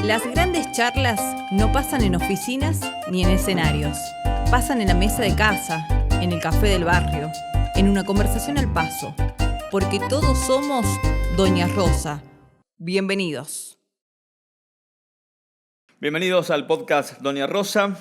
Las grandes charlas no pasan en oficinas ni en escenarios. Pasan en la mesa de casa, en el café del barrio, en una conversación al paso. Porque todos somos Doña Rosa. Bienvenidos. Bienvenidos al podcast Doña Rosa.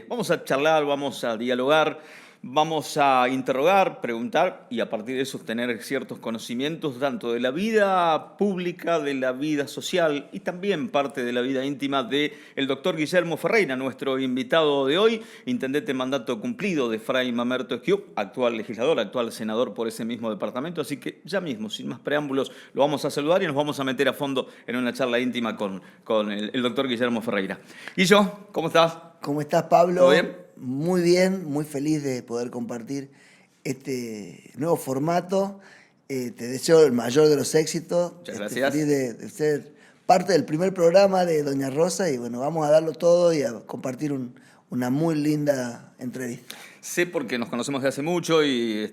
Vamos a charlar, vamos a dialogar, vamos a interrogar, preguntar y a partir de eso obtener ciertos conocimientos tanto de la vida pública, de la vida social y también parte de la vida íntima del doctor Guillermo Ferreira, nuestro invitado de hoy, intendente en mandato cumplido de Fray Mamerto Esquiú, actual legislador, actual senador por ese mismo departamento. Así que ya mismo, sin más preámbulos, lo vamos a saludar y nos vamos a meter a fondo en una charla íntima con el doctor Guillermo Ferreira. Guillo, ¿cómo estás? ¿Cómo estás, Pablo? ¿Todo bien? Muy bien, muy feliz de poder compartir este nuevo formato. Te deseo el mayor de los éxitos. Muchas gracias. Feliz de ser parte del primer programa de Doña Rosa y bueno, vamos a darlo todo y a compartir una muy linda entrevista. Sé porque nos conocemos de hace mucho y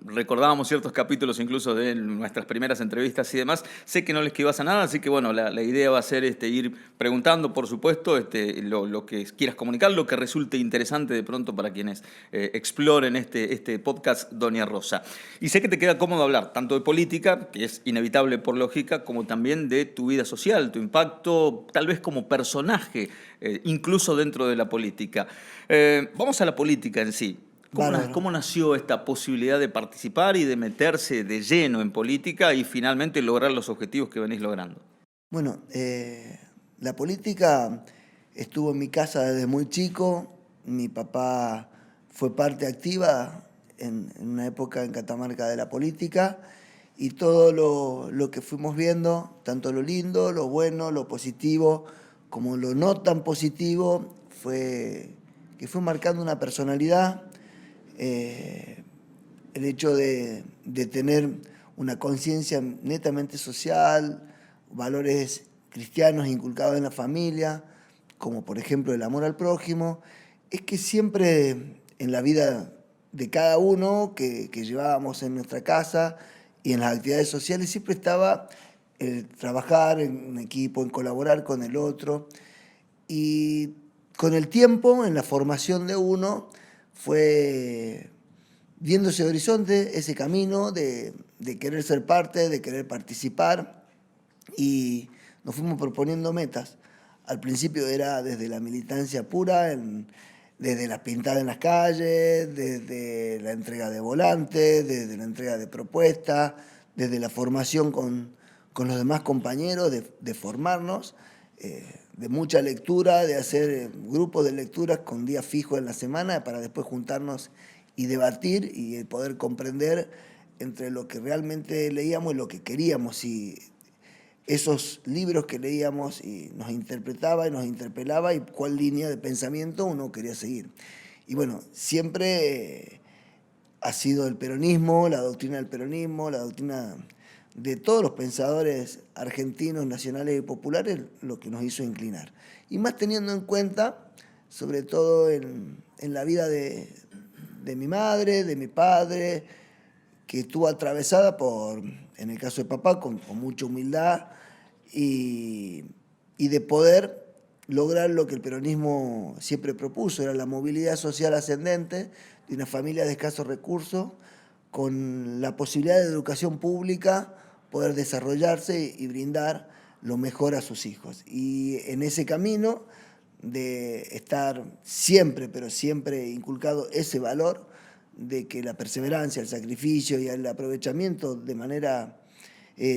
recordábamos ciertos capítulos incluso de nuestras primeras entrevistas y demás. Sé que no les quedas a nada, así que bueno, la idea va a ser ir preguntando, por supuesto, lo que quieras comunicar, lo que resulte interesante de pronto para quienes exploren este podcast Doña Rosa. Y sé que te queda cómodo hablar tanto de política, que es inevitable por lógica, como también de tu vida social, tu impacto tal vez como personaje, incluso dentro de la política. Vamos a la política en sí. ¿Cómo nació esta posibilidad de participar y de meterse de lleno en política y finalmente lograr los objetivos que venís logrando? Bueno, la política estuvo en mi casa desde muy chico. Mi papá fue parte activa en una época en Catamarca de la política y todo lo que fuimos viendo, tanto lo lindo, lo bueno, lo positivo, como lo no tan positivo, fue marcando una personalidad. El hecho de tener una conciencia netamente social, valores cristianos inculcados en la familia, como por ejemplo el amor al prójimo, es que siempre en la vida de cada uno que llevábamos en nuestra casa y en las actividades sociales siempre estaba el trabajar en equipo, en colaborar con el otro. Y con el tiempo, en la formación de uno, fue viendo ese horizonte, ese camino de querer ser parte, de querer participar, y nos fuimos proponiendo metas. Al principio era desde la militancia pura, desde la pintada en las calles, desde la entrega de volantes, desde la entrega de propuestas, desde la formación con los demás compañeros, de formarnos, de mucha lectura, de hacer grupos de lecturas con días fijos en la semana para después juntarnos y debatir y poder comprender entre lo que realmente leíamos y lo que queríamos, y esos libros que leíamos y nos interpretaba y nos interpelaba y cuál línea de pensamiento uno quería seguir. Y bueno, siempre ha sido el peronismo, la doctrina del peronismo, la doctrina de todos los pensadores argentinos, nacionales y populares, lo que nos hizo inclinar. Y más teniendo en cuenta, sobre todo en la vida de mi madre, de mi padre, que estuvo atravesada en el caso de papá, con mucha humildad y de poder lograr lo que el peronismo siempre propuso, era la movilidad social ascendente de una familia de escasos recursos, con la posibilidad de educación pública, poder desarrollarse y brindar lo mejor a sus hijos. Y en ese camino de estar siempre, pero siempre inculcado ese valor de que la perseverancia, el sacrificio y el aprovechamiento de manera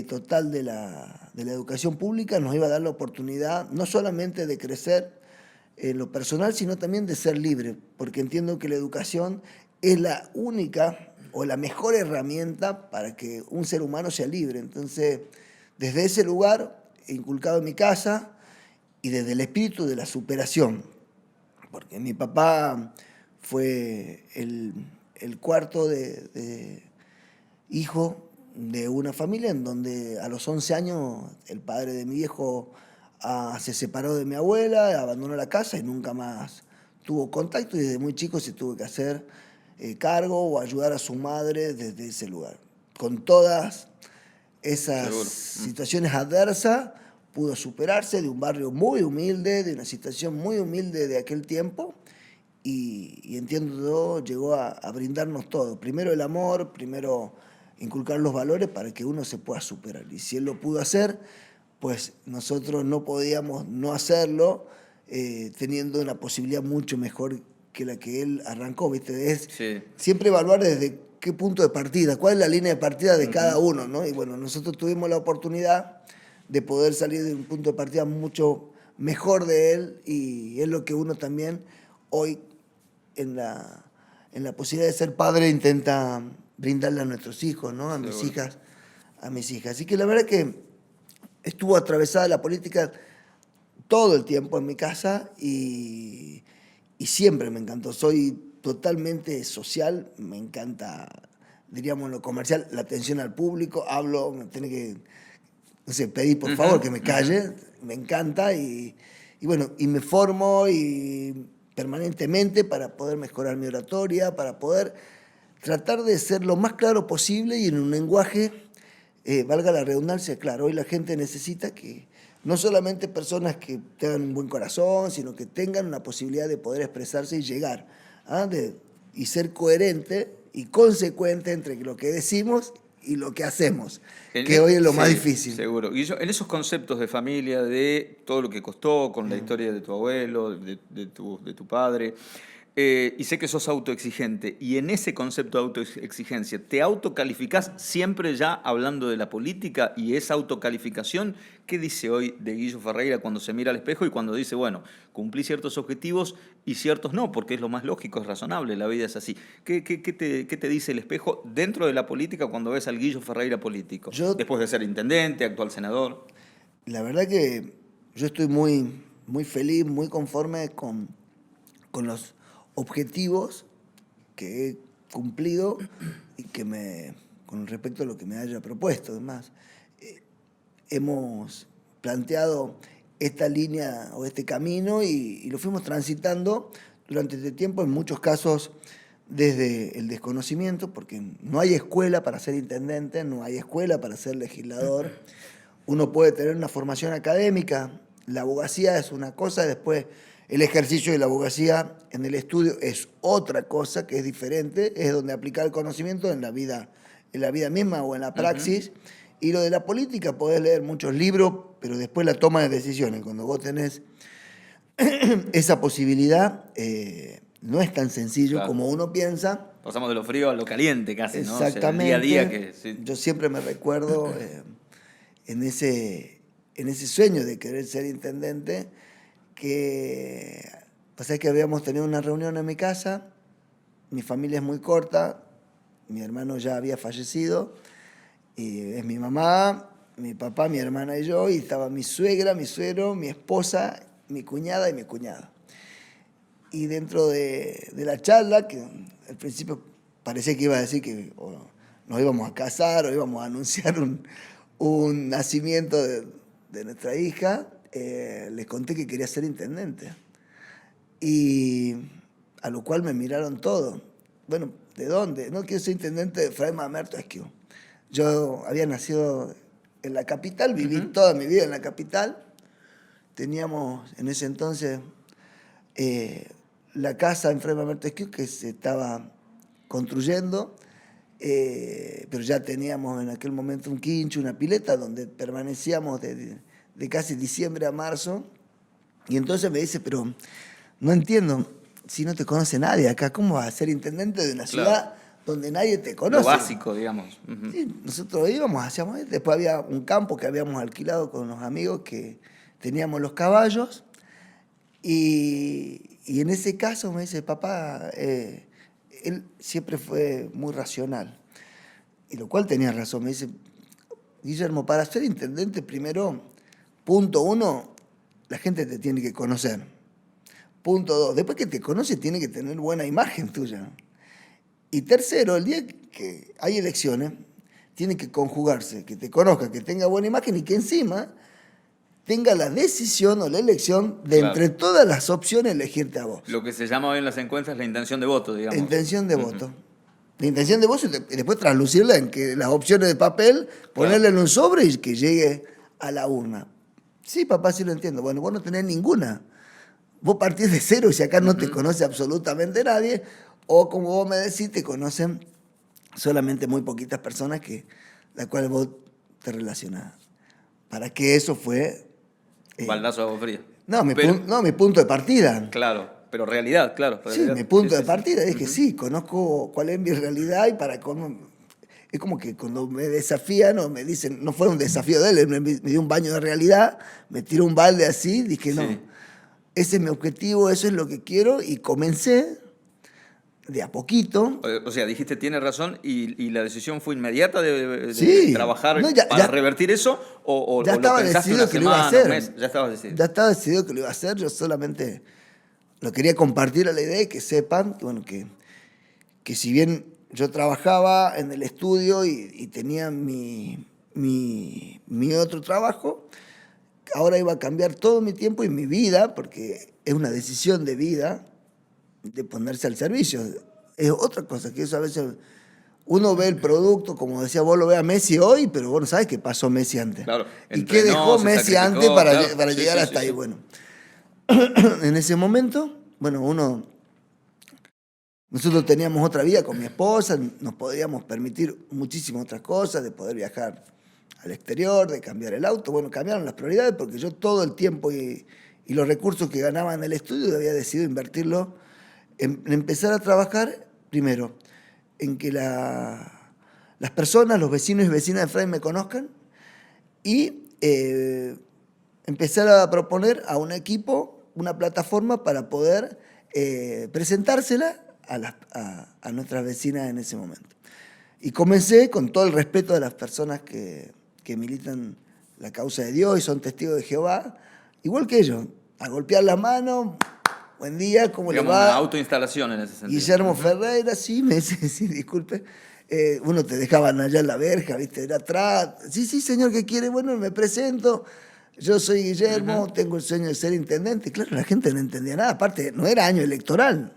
total de la educación pública nos iba a dar la oportunidad no solamente de crecer en lo personal, sino también de ser libre, porque entiendo que la educación es la única o la mejor herramienta para que un ser humano sea libre. Entonces, desde ese lugar, inculcado en mi casa, y desde el espíritu de la superación, porque mi papá fue el cuarto de hijo de una familia en donde a los 11 años el padre de mi viejo se separó de mi abuela, abandonó la casa y nunca más tuvo contacto, y desde muy chico se tuvo que hacer cargo o ayudar a su madre desde ese lugar. Con todas esas situaciones adversas, pudo superarse de un barrio muy humilde, de una situación muy humilde de aquel tiempo, y entiendo llegó a brindarnos todo. Primero el amor, primero inculcar los valores para que uno se pueda superar. Y si él lo pudo hacer, pues nosotros no podíamos no hacerlo, teniendo una posibilidad mucho mejor que la que él arrancó, ¿viste? Es siempre evaluar desde qué punto de partida, cuál es la línea de partida de cada uno, ¿no? Y bueno, nosotros tuvimos la oportunidad de poder salir de un punto de partida mucho mejor de él, y es lo que uno también hoy en la posibilidad de ser padre intenta brindarle a nuestros hijos, ¿no? A mis hijas. Así que la verdad que estuvo atravesada la política todo el tiempo en mi casa, y siempre me encantó. Soy totalmente social, me encanta, diríamos, lo comercial, la atención al público, hablo, me tiene que, no sé, pedir por favor que me calle, me encanta, y bueno, y me formo y permanentemente para poder mejorar mi oratoria, para poder tratar de ser lo más claro posible y en un lenguaje, valga la redundancia, claro. Hoy la gente necesita que no solamente personas que tengan un buen corazón, sino que tengan una posibilidad de poder expresarse y llegar, y ser coherente y consecuente entre lo que decimos y lo que hacemos, que hoy es lo más difícil. Seguro. Y en esos conceptos de familia, de todo lo que costó, con la historia de tu abuelo, de tu padre, y sé que sos autoexigente, y en ese concepto de autoexigencia, ¿te autocalificás siempre ya hablando de la política? Y esa autocalificación, ¿qué dice hoy de Guillo Ferreira cuando se mira al espejo y cuando dice, bueno, cumplí ciertos objetivos y ciertos no, porque es lo más lógico, es razonable, la vida es así? ¿Qué te dice el espejo dentro de la política cuando ves al Guillo Ferreira político? Después de ser intendente, actual senador. La verdad que yo estoy muy, muy feliz, muy conforme con los objetivos que he cumplido y con respecto a lo que me haya propuesto. Además, hemos planteado esta línea o este camino y lo fuimos transitando durante este tiempo, en muchos casos desde el desconocimiento, porque no hay escuela para ser intendente, no hay escuela para ser legislador. Uno puede tener una formación académica, la abogacía es una cosa, después el ejercicio de la abogacía en el estudio es otra cosa que es diferente, es donde aplicar el conocimiento en la vida misma o en la praxis. Y lo de la política, podés leer muchos libros, pero después la toma de decisiones, cuando vos tenés esa posibilidad, no es tan sencillo como uno piensa. Pasamos de lo frío a lo caliente casi, ¿no? Exactamente. O sea, el día a día sí. Yo siempre me recuerdo en ese sueño de querer ser intendente, que pasa que habíamos tenido una reunión en mi casa, mi familia es muy corta, mi hermano ya había fallecido, y es mi mamá, mi papá, mi hermana y yo, y estaba mi suegra, mi suegro, mi esposa, mi cuñada y mi cuñado. Y dentro de la charla, que al principio parecía que iba a decir que nos íbamos a casar o íbamos a anunciar un nacimiento de nuestra hija, les conté que quería ser intendente. Y a lo cual me miraron todo. Bueno, ¿de dónde? No, quiero ser intendente de Fray Mamerto Esquiú. Yo había nacido en la capital, viví toda mi vida en la capital. Teníamos en ese entonces la casa en Fray Mamerto Esquiú que se estaba construyendo, pero ya teníamos en aquel momento un quincho, una pileta donde permanecíamos de casi diciembre a marzo. Y entonces me dice, pero no entiendo, si no te conoce nadie acá, ¿cómo vas a ser intendente de una ciudad donde nadie te conoce? Lo básico, digamos. Sí, nosotros íbamos, hacíamos, después había un campo que habíamos alquilado con los amigos que teníamos los caballos, y en ese caso me dice, papá, él siempre fue muy racional, y lo cual tenía razón. Me dice, Guillermo, para ser intendente primero, punto 1, la gente te tiene que conocer. Punto 2, después que te conoce tiene que tener buena imagen tuya. Y tercero, el día que hay elecciones, tiene que conjugarse, que te conozca, que tenga buena imagen y que encima tenga la decisión o la elección de entre todas las opciones elegirte a vos. Lo que se llama hoy en las encuestas la intención de voto, digamos. Intención de voto. La intención de voto y después traslucirla en que las opciones de papel, ponerla en un sobre y que llegue a la urna. Sí, papá, sí lo entiendo. Bueno, vos no tenés ninguna. Vos partís de cero y si acá no te conoce absolutamente nadie, o como vos me decís, te conocen solamente muy poquitas personas las cuales vos te relacionás. ¿Para qué eso fue? Baldazo de agua fría. No, Pero- mi punto de partida. Claro, pero realidad, claro. Sí, Realidad. mi punto Sí, de sí, sí. partida es que sí, conozco cuál es mi realidad y para cómo... Es como que cuando me desafían o me dicen, no fue un desafío de él, él me dio un baño de realidad, me tiró un balde así, dije, no, Sí. ese es mi objetivo, eso es lo que quiero y comencé de a poquito. O sea, dijiste, tiene razón, y la decisión fue inmediata de Sí, trabajar no, ya- para ya- revertir eso, o Ya lo estaba pensaste decidido una que lo iba a semana, un hacer. mes, ya estabas decidido. Ya estaba decidido que lo iba a hacer, yo solamente lo quería compartir a la idea y que sepan que, bueno, que si bien yo trabajaba en el estudio y tenía mi otro trabajo, ahora iba a cambiar todo mi tiempo y mi vida, porque es una decisión de vida, de ponerse al servicio. Es otra cosa, que eso a veces uno ve el producto, como decía vos, lo ve a Messi hoy, pero vos no sabes qué pasó Messi antes. Claro, ¿Y qué entrenó, dejó se Messi sacrificó, antes para, claro. para Sí, llegar sí, hasta sí, ahí? sí. Bueno, en ese momento, bueno, nosotros teníamos otra vida con mi esposa, nos podíamos permitir muchísimas otras cosas, de poder viajar al exterior, de cambiar el auto. Bueno, cambiaron las prioridades porque yo todo el tiempo y los recursos que ganaba en el estudio había decidido invertirlo en empezar a trabajar, primero, en que las personas, los vecinos y vecinas de Fray me conozcan y empezar a proponer a un equipo una plataforma para poder presentársela a nuestras vecinas en ese momento. Y comencé con todo el respeto de las personas que militan la causa de Dios y son testigos de Jehová, igual que ellos, a golpear las manos, buen día, ¿cómo le Digamos, va? una autoinstalación en ese sentido. Guillermo Ferreira, sí, me dice, sí, disculpe. Uno te dejaban allá en la verja, ¿viste? Era atrás. Sí, sí, señor, ¿qué quiere? Bueno, me presento. Yo soy Guillermo, tengo el sueño de ser intendente. Claro, la gente no entendía nada. Aparte, no era año electoral.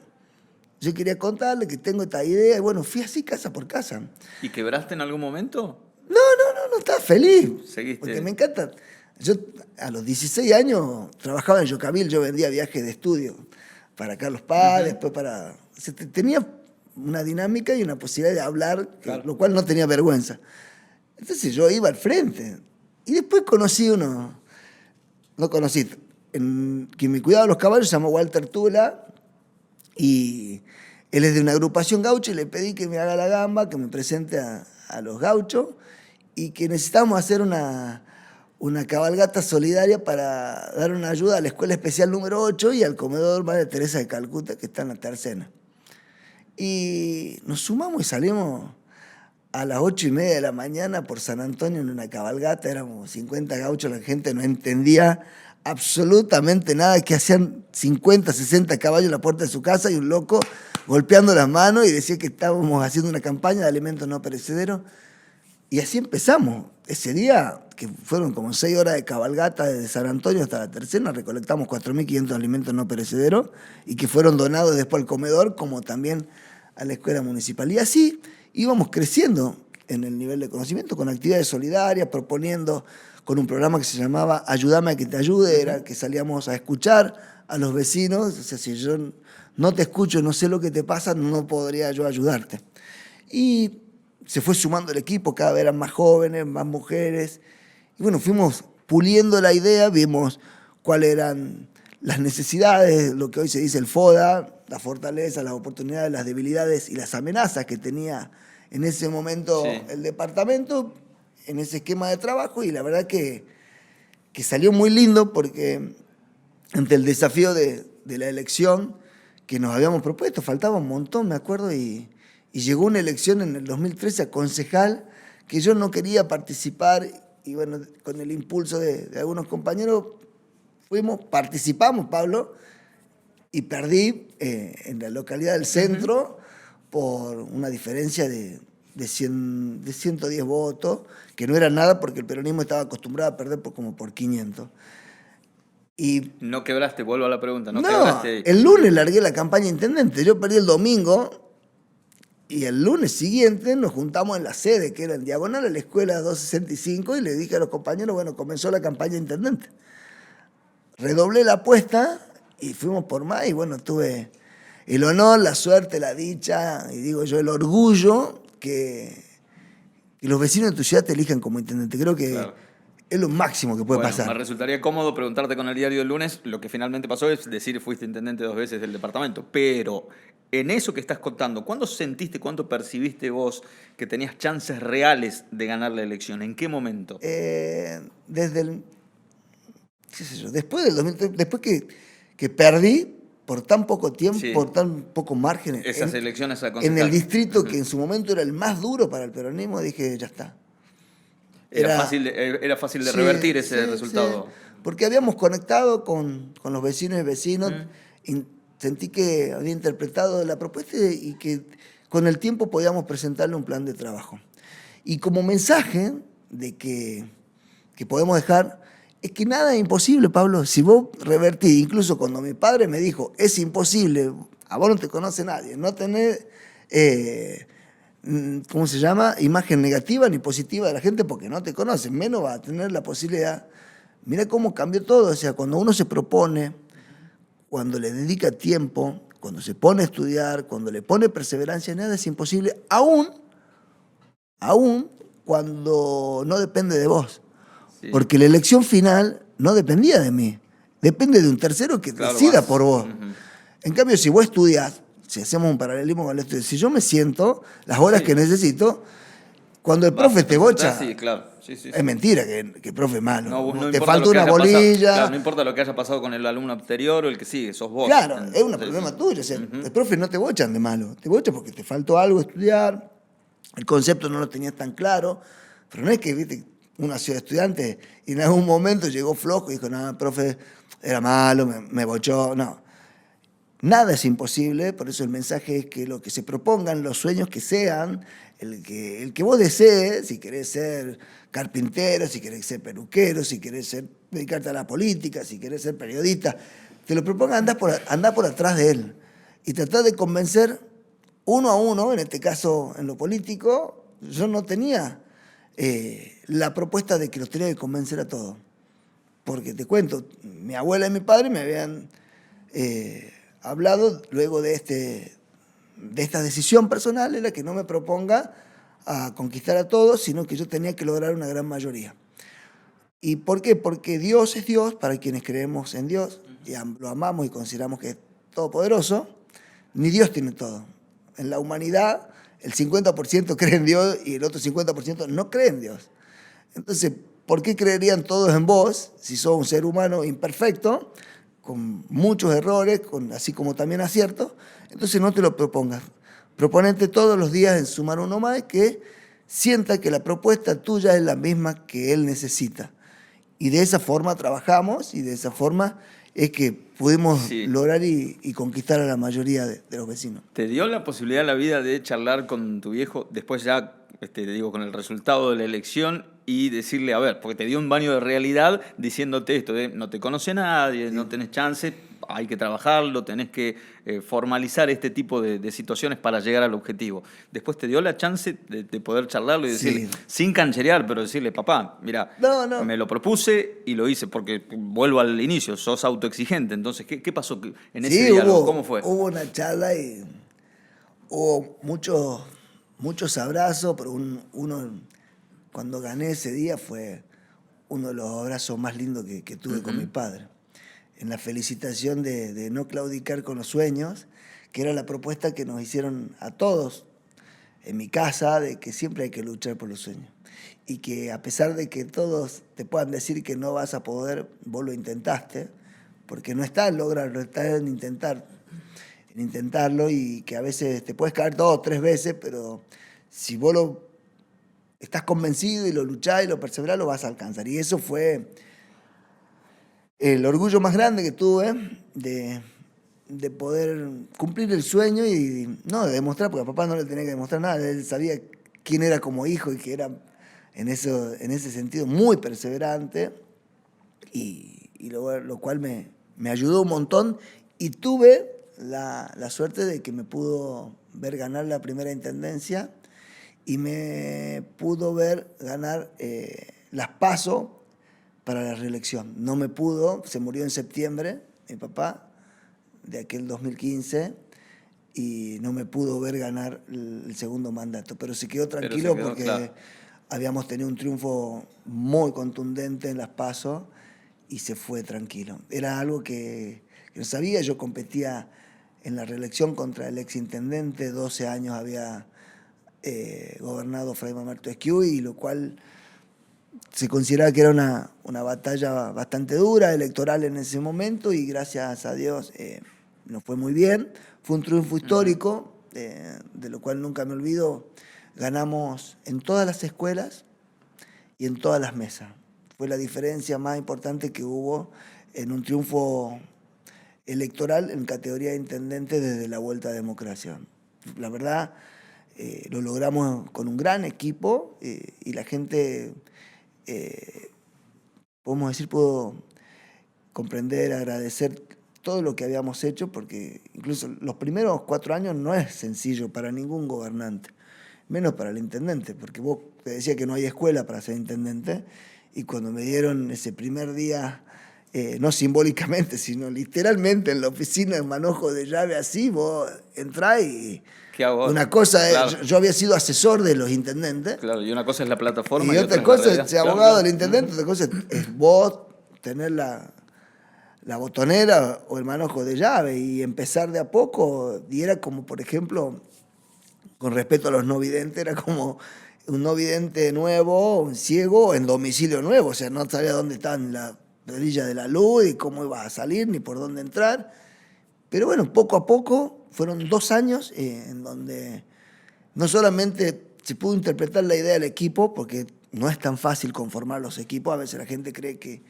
Yo quería contarle que tengo esta idea. Y bueno, fui así casa por casa. ¿Y quebraste en algún momento? No, estaba feliz. Seguiste. Porque me encanta. Yo a los 16 años trabajaba en Yocavil, yo vendía viajes de estudio para Carlos Paz, después para... O sea, tenía una dinámica y una posibilidad de hablar, Claro. lo cual no tenía vergüenza. Entonces yo iba al frente. Y después conocí uno, no conocí, quien me cuidaba los caballos se llamó Walter Tula, y él es de una agrupación gaucha y le pedí que me haga la gamba, que me presente a los gauchos y que necesitamos hacer una cabalgata solidaria para dar una ayuda a la Escuela Especial número 8 y al comedor Madre Teresa de Calcuta, que está en la Tercena. Y nos sumamos y salimos a las 8:30 de la mañana por San Antonio en una cabalgata, éramos 50 gauchos, la gente no entendía absolutamente nada, que hacían 50, 60 caballos en la puerta de su casa y un loco golpeando las manos y decía que estábamos haciendo una campaña de alimentos no perecederos. Y así empezamos. Ese día, que fueron como 6 horas de cabalgata desde San Antonio hasta la Tercena, recolectamos 4.500 alimentos no perecederos y que fueron donados después al comedor, como también a la escuela municipal. Y así íbamos creciendo en el nivel de conocimiento, con actividades solidarias, proponiendo con un programa que se llamaba Ayúdame a que te ayude, era que salíamos a escuchar a los vecinos. O sea, si yo no te escucho, no sé lo que te pasa, no podría yo ayudarte. Y se fue sumando el equipo, cada vez eran más jóvenes, más mujeres. Y bueno, fuimos puliendo la idea, vimos cuáles eran las necesidades, lo que hoy se dice el FODA, las fortalezas, las oportunidades, las debilidades y las amenazas que tenía en ese momento Sí. el departamento, en ese esquema de trabajo. Y la verdad que salió muy lindo porque ante el desafío de la elección que nos habíamos propuesto, faltaba un montón, me acuerdo, y llegó una elección en el 2013 a concejal que yo no quería participar y bueno, con el impulso de algunos compañeros participamos, Pablo, y perdí en la localidad del centro por una diferencia de 110 votos, que no era nada porque el peronismo estaba acostumbrado a perder como por 500. Y No quebraste, vuelvo a la pregunta, no no, quebraste. el lunes largué la campaña intendente, yo perdí el domingo. Y el lunes siguiente nos juntamos en la sede, que era en diagonal a la escuela 265, y le dije a los compañeros, bueno, comenzó la campaña intendente. redoblé la apuesta y fuimos por más y bueno, tuve el honor, la suerte, la dicha y digo yo el orgullo que los vecinos de tu ciudad te elijan como intendente. Creo que Claro. es lo máximo que puede Bueno, me pasar. resultaría cómodo preguntarte con el diario del lunes. Lo que finalmente pasó es decir fuiste intendente 2 veces del departamento. Pero en eso que estás contando, ¿cuándo sentiste, cuándo percibiste vos que tenías chances reales de ganar la elección? ¿En qué momento? Desde el, qué sé yo, después del 2003, después que perdí por tan poco tiempo, Sí. por tan poco margen Esas elecciones a en concejal. el distrito que en su momento era el más duro para el peronismo, dije, ya está. Era fácil de Sí, revertir ese sí, resultado. sí. Porque habíamos conectado con los vecinos y vecinos, y sentí que había interpretado la propuesta y que con el tiempo podíamos presentarle un plan de trabajo. Y como mensaje de que podemos dejar, es que nada es imposible, Pablo. Si vos revertís, incluso cuando mi padre me dijo, es imposible, a vos no te conoce nadie, no tenés, ¿cómo se llama? Imagen negativa ni positiva de la gente porque no te conocen, menos va a tener la posibilidad. Mira cómo cambió todo, o sea, cuando uno se propone, cuando le dedica tiempo, cuando se pone a estudiar, cuando le pone perseverancia, nada es imposible, aún cuando no depende de vos. Sí. Porque la elección final no dependía de mí, depende de un tercero que Claro, decida vas. por vos. Ujú. En cambio, si vos estudias, si hacemos un paralelismo con el estudio, si yo me siento las horas Sí. que necesito, cuando el Vas, profe te bocha, Sí, claro. Sí, sí, sí. es mentira que el profe es malo. No, no te importa falta lo que una haya pasado. bolilla. Claro, no importa lo que haya pasado con el alumno anterior o el que sigue, sos vos. Claro, es un Sí, problema sí. tuyo. O sea, el profe no te bochan de malo, te bochan porque te faltó algo estudiar, el concepto no lo tenías tan claro, pero no es que, viste, una ciudad de estudiantes y en algún momento llegó flojo y dijo, no, el profe era malo, me bochó, no. Nada es imposible, por eso el mensaje es que lo que se propongan, los sueños que sean, el que vos desees, si querés ser carpintero, si querés ser peluquero, si querés dedicarte a la política, si querés ser periodista, te lo propongan, andá por atrás de él y tratá de convencer uno a uno, en este caso en lo político, yo no tenía la propuesta de que los tenía que convencer a todos. Porque te cuento, mi abuela y mi padre me habían hablado luego de esta decisión personal en la que no me proponga a conquistar a todos, sino que yo tenía que lograr una gran mayoría. ¿Y por qué? Porque Dios es Dios para quienes creemos en Dios y lo amamos y consideramos que es todopoderoso. Ni Dios tiene todo. En la humanidad el 50% cree en Dios y el otro 50% no cree en Dios. Entonces, ¿por qué creerían todos en vos si sos un ser humano imperfecto, con muchos errores, así como también aciertos? Entonces no te lo propongas. Proponete todos los días en sumar uno más que sienta que la propuesta tuya es la misma que él necesita. Y de esa forma trabajamos y de esa forma es que pudimos Sí. lograr y conquistar a la mayoría de los vecinos. ¿Te dio la posibilidad la vida de charlar con tu viejo después ya, digo, con el resultado de la elección y decirle, a ver, porque te dio un baño de realidad diciéndote esto, de no te conoce nadie, no tenés chance, hay que trabajarlo, tenés que formalizar este tipo de situaciones para llegar al objetivo? Después te dio la chance de poder charlarlo y decirle, Sí. sin cancherear, pero decirle, papá, mira, No. me lo propuse y lo hice, porque vuelvo al inicio, sos autoexigente. Entonces, ¿qué pasó en ese diálogo? ¿Cómo fue? Hubo una charla y hubo muchos abrazos, pero uno, cuando gané ese día, fue uno de los abrazos más lindos que tuve con mi padre. En la felicitación de no claudicar con los sueños, que era la propuesta que nos hicieron a todos en mi casa, de que siempre hay que luchar por los sueños. Y que a pesar de que todos te puedan decir que no vas a poder, vos lo intentaste, porque no está en lograrlo, está en intentarlo, y que a veces te puedes caer 2 o 3 veces, pero si vos estás convencido y lo luchás y lo perseverás, lo vas a alcanzar. Y eso fue el orgullo más grande que tuve de poder cumplir el sueño y no de demostrar, porque a papá no le tenía que demostrar nada, él sabía quién era como hijo y que era en ese sentido muy perseverante, y lo cual me ayudó un montón, y tuve la suerte de que me pudo ver ganar la primera intendencia y me pudo ver ganar las PASO para la reelección. No me pudo, se murió en septiembre, mi papá, de aquel 2015, y no me pudo ver ganar el segundo mandato. Pero se quedó tranquilo porque claro, habíamos tenido un triunfo muy contundente en las PASO y se fue tranquilo. Era algo que no sabía. Yo competía en la reelección contra el exintendente, 12 años había gobernado Fray Mamerto Esquiú, y lo cual se consideraba que era una batalla bastante dura, electoral en ese momento, y gracias a Dios nos fue muy bien. Fue un triunfo histórico, de lo cual nunca me olvido. Ganamos en todas las escuelas y en todas las mesas. Fue la diferencia más importante que hubo en un triunfo electoral en categoría de intendente desde la vuelta a democracia. La verdad, lo logramos con un gran equipo, y la gente, podemos decir, pudo comprender, agradecer todo lo que habíamos hecho, porque incluso los primeros 4 años no es sencillo para ningún gobernante, menos para el intendente, porque vos te decía que no hay escuela para ser intendente, y cuando me dieron ese primer día, no simbólicamente, sino literalmente en la oficina, en manojo de llave así, vos entrás y... ¿Qué hago? Una cosa es, claro, yo había sido asesor de los intendentes. Claro, y una cosa es la plataforma. Y otra cosa es ser abogado del intendente, otra cosa es vos tener la botonera o el manojo de llave y empezar de a poco. Y era como, por ejemplo, con respecto a los no videntes, era como un no vidente nuevo, un ciego en domicilio nuevo. O sea, no sabía dónde estaban la perilla de la luz y cómo iba a salir ni por dónde entrar. Pero bueno, poco a poco, fueron 2 años en donde no solamente se pudo interpretar la idea del equipo, porque no es tan fácil conformar los equipos. A veces la gente cree que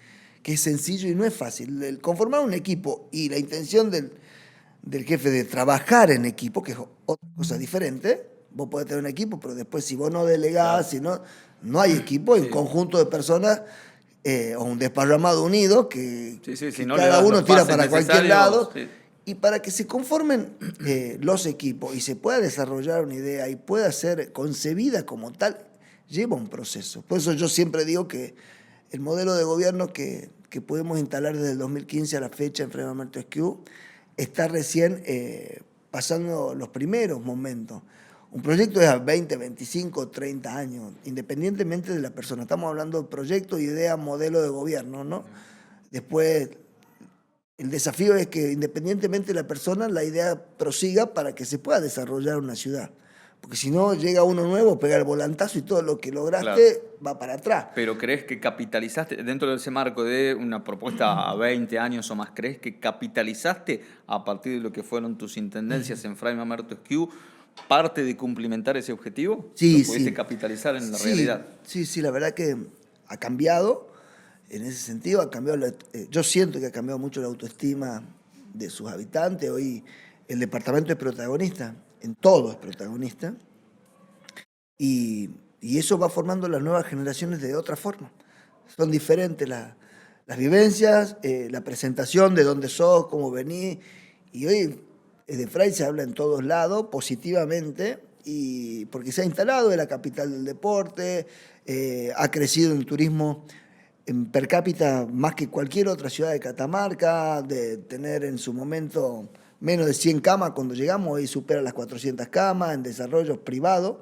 es sencillo y no es fácil. El conformar un equipo y la intención del jefe de trabajar en equipo, que es otra cosa diferente. Vos podés tener un equipo, pero después si vos no delegás, claro, si no hay equipo, hay un conjunto de personas o un desparramado unido que, que no cada uno tira para cualquier lado. Sí. Y para que se conformen los equipos y se pueda desarrollar una idea y pueda ser concebida como tal, lleva un proceso. Por eso yo siempre digo que el modelo de gobierno que pudimos instalar desde el 2015 a la fecha en Fray Mamerto Esquiú está recién pasando los primeros momentos. Un proyecto es a 20, 25, 30 años, independientemente de la persona. Estamos hablando de proyecto, idea, modelo de gobierno, ¿no? Después, el desafío es que independientemente de la persona, la idea prosiga para que se pueda desarrollar una ciudad. Porque si no, llega uno nuevo, pega el volantazo y todo lo que lograste, claro, va para atrás. Pero ¿crees que capitalizaste, dentro de ese marco de una propuesta a 20 años o más, crees que capitalizaste a partir de lo que fueron tus intendencias en Fray Mamerto Esquiú parte de cumplimentar ese objetivo? Sí, ¿Lo pudiste capitalizar en la realidad? Sí, la verdad que ha cambiado. En ese sentido, ha cambiado. Yo siento que ha cambiado mucho la autoestima de sus habitantes. Hoy el departamento es protagonista, en todo es protagonista. Y eso va formando las nuevas generaciones de otra forma. Son diferentes las vivencias, la presentación de dónde sos, cómo venís. Y hoy de Fray se habla en todos lados positivamente, y porque se ha instalado en la capital del deporte, ha crecido en turismo en per cápita más que cualquier otra ciudad de Catamarca, de tener en su momento menos de 100 camas cuando llegamos, hoy supera las 400 camas en desarrollos privados,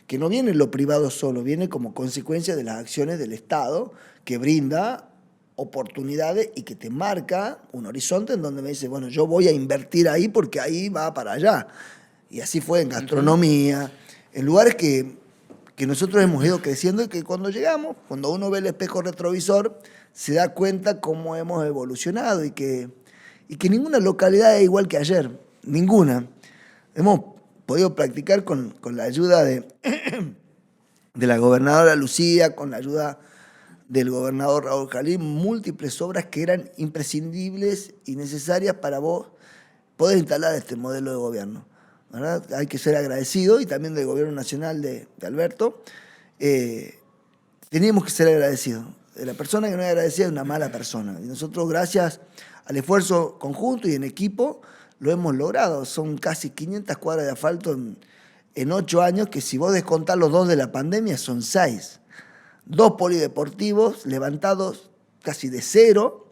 que no viene lo privado solo, viene como consecuencia de las acciones del Estado, que brinda oportunidades y que te marca un horizonte en donde me dice, bueno, yo voy a invertir ahí porque ahí va para allá. Y así fue en gastronomía, en lugares que nosotros hemos ido creciendo y que cuando llegamos, cuando uno ve el espejo retrovisor, se da cuenta cómo hemos evolucionado y que ninguna localidad es igual que ayer, ninguna. Hemos podido practicar con la ayuda de la gobernadora Lucía, con la ayuda del gobernador Raúl Jalín, múltiples obras que eran imprescindibles y necesarias para vos poder instalar este modelo de gobierno, ¿verdad? Hay que ser agradecido, y también del gobierno nacional de Alberto. Teníamos que ser agradecidos. La persona que no es agradecida es una mala persona. Y nosotros, gracias al esfuerzo conjunto y en equipo, lo hemos logrado. Son casi 500 cuadras de asfalto en 8 años, que si vos descontás los 2 de la pandemia, son 6. 2 polideportivos levantados casi de cero,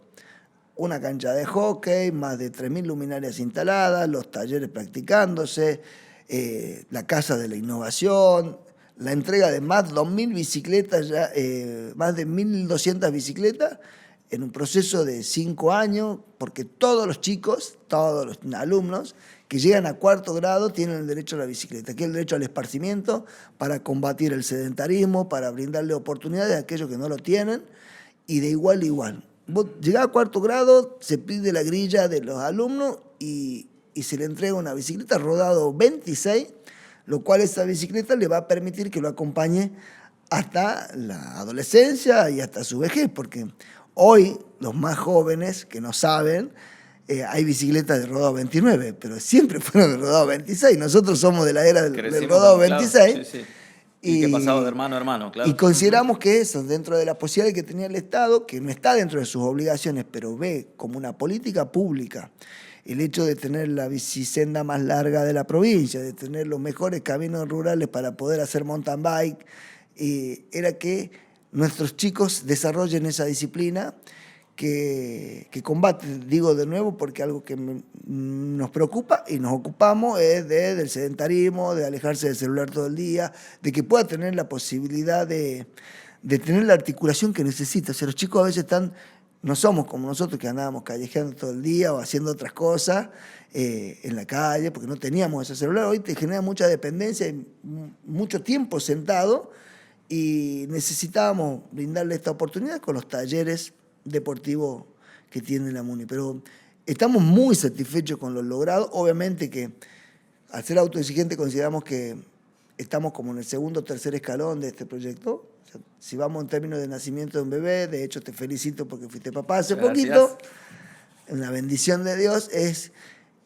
una cancha de hockey, más de 3.000 luminarias instaladas, los talleres practicándose, la Casa de la Innovación, la entrega de más de 2.000 bicicletas, ya, más de 1.200 bicicletas, en un proceso de 5 años, porque todos los chicos, todos los alumnos que llegan a 4º grado tienen el derecho a la bicicleta, que es el derecho al esparcimiento para combatir el sedentarismo, para brindarle oportunidades a aquellos que no lo tienen, y de igual a igual. Vos llegás a 4º grado, se pide la grilla de los alumnos y se le entrega una bicicleta rodado 26, lo cual esa bicicleta le va a permitir que lo acompañe hasta la adolescencia y hasta su vejez, porque hoy los más jóvenes que no saben, hay bicicletas de rodado 29, pero siempre fueron de rodado 26. Nosotros somos de la era del rodado 26. Claro, sí. Y que pasado de hermano a hermano, claro. Y consideramos que eso, dentro de la posibilidad que tenía el Estado, que no está dentro de sus obligaciones, pero ve como una política pública el hecho de tener la bicisenda más larga de la provincia, de tener los mejores caminos rurales para poder hacer mountain bike, era que nuestros chicos desarrollen esa disciplina que combate, digo de nuevo, porque algo que nos preocupa y nos ocupamos es del sedentarismo, de alejarse del celular todo el día, de que pueda tener la posibilidad de tener la articulación que necesita. O sea, los chicos a veces no somos como nosotros que andábamos callejeando todo el día o haciendo otras cosas en la calle, porque no teníamos ese celular. Hoy te genera mucha dependencia y mucho tiempo sentado, y necesitábamos brindarle esta oportunidad con los talleres deportivos que tiene la MUNI. Pero estamos muy satisfechos con lo logrado. Obviamente que al ser autoexigente consideramos que estamos como en el segundo o tercer escalón de este proyecto. O sea, si vamos en términos de nacimiento de un bebé, de hecho te felicito porque fuiste papá hace poquito. Una bendición de Dios.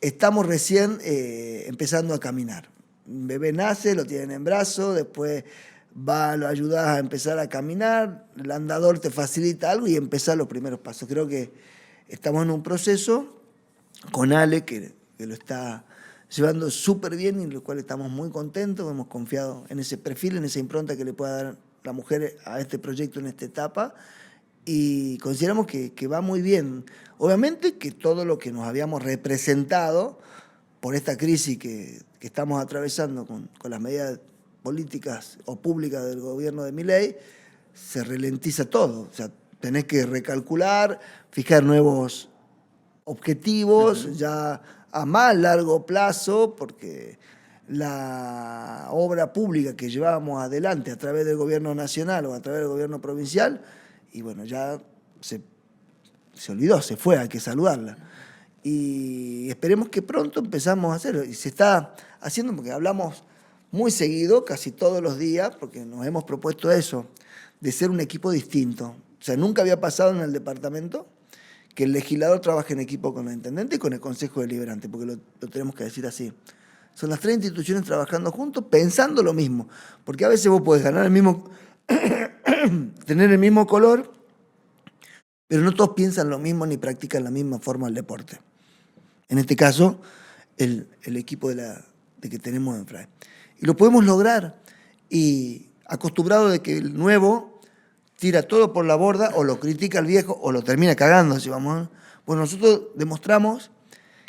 Estamos recién empezando a caminar. Un bebé nace, lo tienen en brazos, después lo ayudas a empezar a caminar, el andador te facilita algo y empezar los primeros pasos. Creo que estamos en un proceso con Ale que lo está llevando súper bien y en lo cual estamos muy contentos. Hemos confiado en ese perfil, en esa impronta que le pueda dar la mujer a este proyecto en esta etapa, y consideramos que va muy bien. Obviamente que todo lo que nos habíamos representado por esta crisis que estamos atravesando con las medidas políticas o públicas del gobierno de Milei, se ralentiza todo. O sea, tenés que recalcular, fijar nuevos objetivos ya a más largo plazo, porque la obra pública que llevábamos adelante a través del gobierno nacional o a través del gobierno provincial, y bueno, ya se olvidó, se fue, hay que saludarla. Y esperemos que pronto empezamos a hacerlo. Y se está haciendo porque hablamos muy seguido, casi todos los días, porque nos hemos propuesto eso, de ser un equipo distinto. O sea, nunca había pasado en el departamento que el legislador trabaje en equipo con el intendente y con el Consejo Deliberante, porque lo tenemos que decir así. Son las 3 instituciones trabajando juntos, pensando lo mismo. Porque a veces vos podés ganar el mismo, tener el mismo color, pero no todos piensan lo mismo ni practican la misma forma el deporte. En este caso, el equipo de que tenemos en FRAE. Y lo podemos lograr. Y acostumbrado de que el nuevo tira todo por la borda, o lo critica al viejo, o lo termina cagando, si vamos. Bueno, nosotros demostramos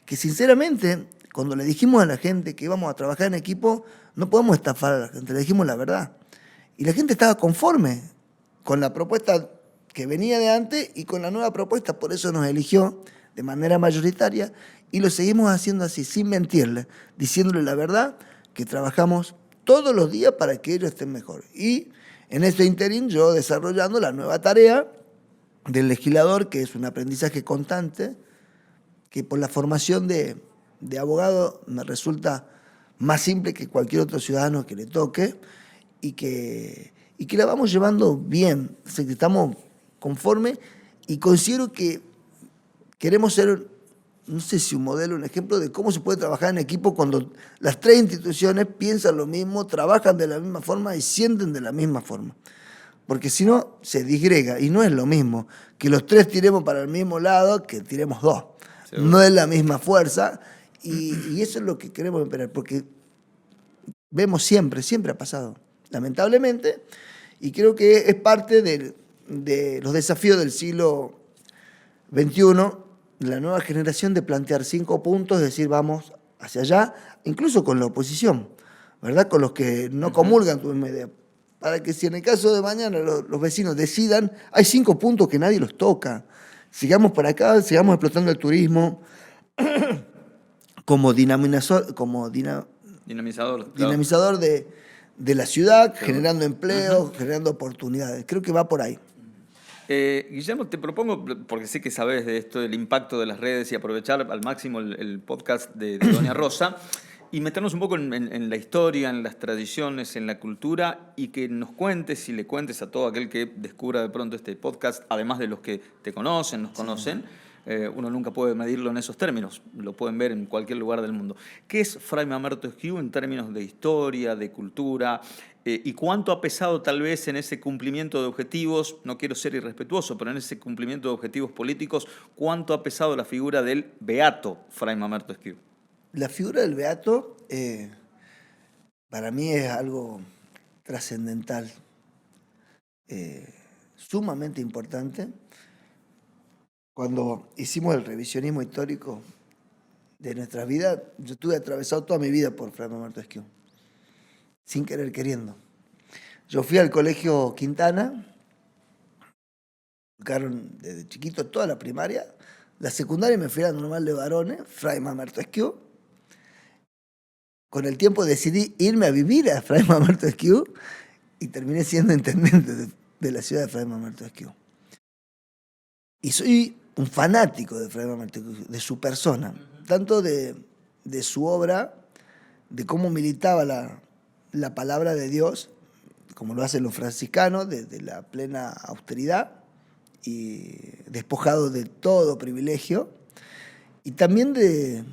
que sinceramente, cuando le dijimos a la gente que íbamos a trabajar en equipo, no podemos estafar a la gente, le dijimos la verdad. Y la gente estaba conforme con la propuesta que venía de antes y con la nueva propuesta, por eso nos eligió de manera mayoritaria, y lo seguimos haciendo así, sin mentirle, diciéndole la verdad, que trabajamos todos los días para que ellos estén mejor. Y en este interín yo desarrollando la nueva tarea del legislador, que es un aprendizaje constante, que por la formación de abogado me resulta más simple que cualquier otro ciudadano que le toque, y que la vamos llevando bien. O sea, que estamos conformes, y considero que queremos ser, no sé si un modelo, un ejemplo de cómo se puede trabajar en equipo cuando las 3 instituciones piensan lo mismo, trabajan de la misma forma y sienten de la misma forma. Porque si no, se disgrega, y no es lo mismo que los 3 tiremos para el mismo lado que tiremos 2. Seguro. No es la misma fuerza, y eso es lo que queremos esperar, porque vemos siempre ha pasado, lamentablemente, y creo que es parte de de los desafíos del siglo XXI, la nueva generación, de plantear 5 puntos, es decir, vamos hacia allá, incluso con la oposición, ¿verdad? Con los que no comulgan tu misma idea. Para que si en el caso de mañana los vecinos decidan, hay 5 puntos que nadie los toca. Sigamos por acá, sigamos explotando el turismo como dinamizador, Dinamizador. dinamizador de la ciudad, generando empleo, generando oportunidades. Creo que va por ahí. Guillermo, te propongo, porque sé que sabes de esto, del impacto de las redes y aprovechar al máximo el podcast de Doña Rosa y meternos un poco en la historia, en las tradiciones, en la cultura y que nos cuentes y le cuentes a todo aquel que descubra de pronto este podcast, además de los que te conocen, nos conocen. Uno nunca puede medirlo en esos términos, lo pueden ver en cualquier lugar del mundo. ¿Qué es Fray Mamerto Esquiú en términos de historia, de cultura? ¿Y cuánto ha pesado tal vez en ese cumplimiento de objetivos? No quiero ser irrespetuoso, pero en ese cumplimiento de objetivos políticos, ¿cuánto ha pesado la figura del beato Fray Mamerto Esquiú? La figura del beato para mí es algo trascendental, sumamente importante. Cuando hicimos el revisionismo histórico de nuestra vida, yo estuve atravesado toda mi vida por Fray Mamerto Esquiú, sin querer queriendo. Yo fui al colegio Quintana, tocaron desde chiquito toda la primaria, la secundaria me fui a la normal de varones, Fray Mamerto Esquiú. Con el tiempo decidí irme a vivir a Fray Mamerto Esquiú y terminé siendo intendente de la ciudad de Fray Mamerto Esquiú. Y soy un fanático de Fray Mamerto Esquiú, de su persona, tanto de su obra, de cómo militaba la palabra de Dios, como lo hacen los franciscanos, de la plena austeridad y despojado de todo privilegio, y también de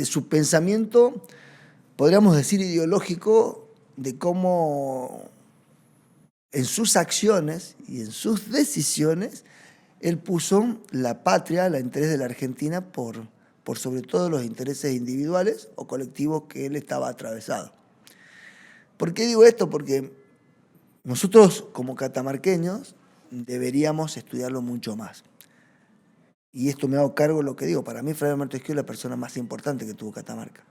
su pensamiento, podríamos decir ideológico, de cómo en sus acciones y en sus decisiones él puso la patria, el interés de la Argentina por sobre todo los intereses individuales o colectivos que él estaba atravesado. ¿Por qué digo esto? Porque nosotros como catamarqueños deberíamos estudiarlo mucho más. Y esto me hago cargo de lo que digo. Para mí Fray Mamerto Esquiú es la persona más importante que tuvo Catamarca.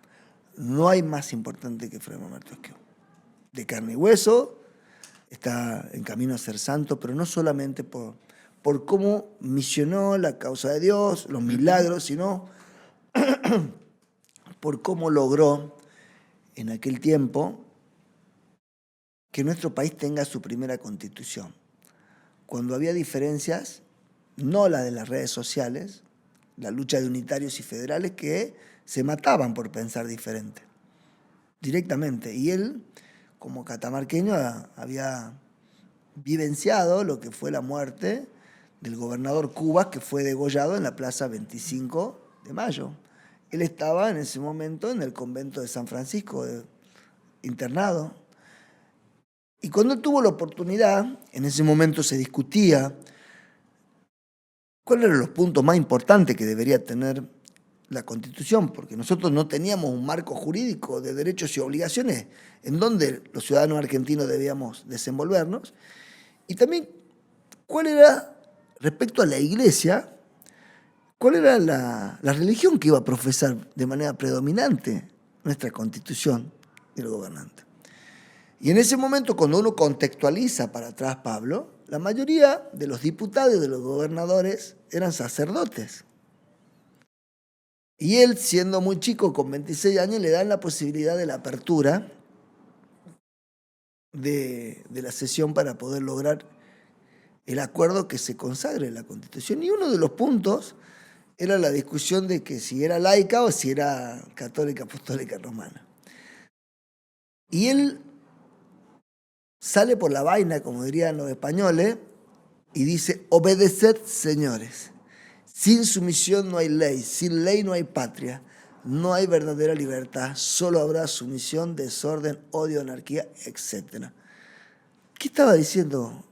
No hay más importante que Fray Mamerto Esquiú. De carne y hueso, está en camino a ser santo, pero no solamente por cómo misionó la causa de Dios, los milagros, sino por cómo logró en aquel tiempo que nuestro país tenga su primera constitución. Cuando había diferencias, no la de las redes sociales, la lucha de unitarios y federales que se mataban por pensar diferente, directamente. Y él, como catamarqueño, había vivenciado lo que fue la muerte del gobernador Cubas, que fue degollado en la Plaza 25 de Mayo. Él estaba en ese momento en el convento de San Francisco, internado. Y cuando él tuvo la oportunidad, en ese momento se discutía cuáles eran los puntos más importantes que debería tener la Constitución, porque nosotros no teníamos un marco jurídico de derechos y obligaciones en donde los ciudadanos argentinos debíamos desenvolvernos. Y también, ¿cuál era, respecto a la Iglesia, cuál era la religión que iba a profesar de manera predominante nuestra Constitución y el gobernante? Y en ese momento, cuando uno contextualiza para atrás, Pablo, la mayoría de los diputados y de los gobernadores eran sacerdotes. Y él, siendo muy chico, con 26 años, le dan la posibilidad de la apertura de la sesión para poder lograr el acuerdo que se consagre en la Constitución. Y uno de los puntos era la discusión de que si era laica o si era católica, apostólica, romana. Y él sale por la vaina, como dirían los españoles, y dice: obedeced, señores. Sin sumisión no hay ley, sin ley no hay patria, no hay verdadera libertad, solo habrá sumisión, desorden, odio, anarquía, etc. ¿Qué estaba diciendo?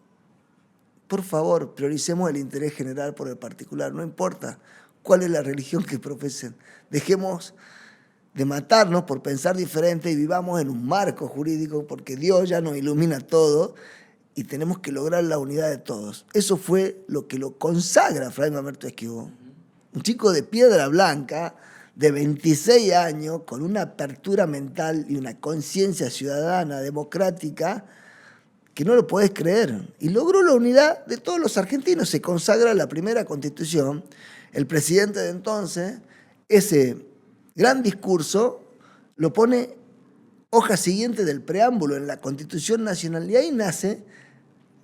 Por favor, prioricemos el interés general por el particular, no importa cuál es la religión que profesen. Dejemos de matarnos por pensar diferente y vivamos en un marco jurídico, porque Dios ya nos ilumina todo y tenemos que lograr la unidad de todos. Eso fue lo que lo consagra Fray Mamerto Esquiú. Un chico de piedra blanca, de 26 años, con una apertura mental y una conciencia ciudadana, democrática, que no lo podés creer. Y logró la unidad de todos los argentinos. Se consagra la primera Constitución. El presidente de entonces, ese gran discurso, lo pone hoja siguiente del preámbulo en la Constitución Nacional. Y ahí nace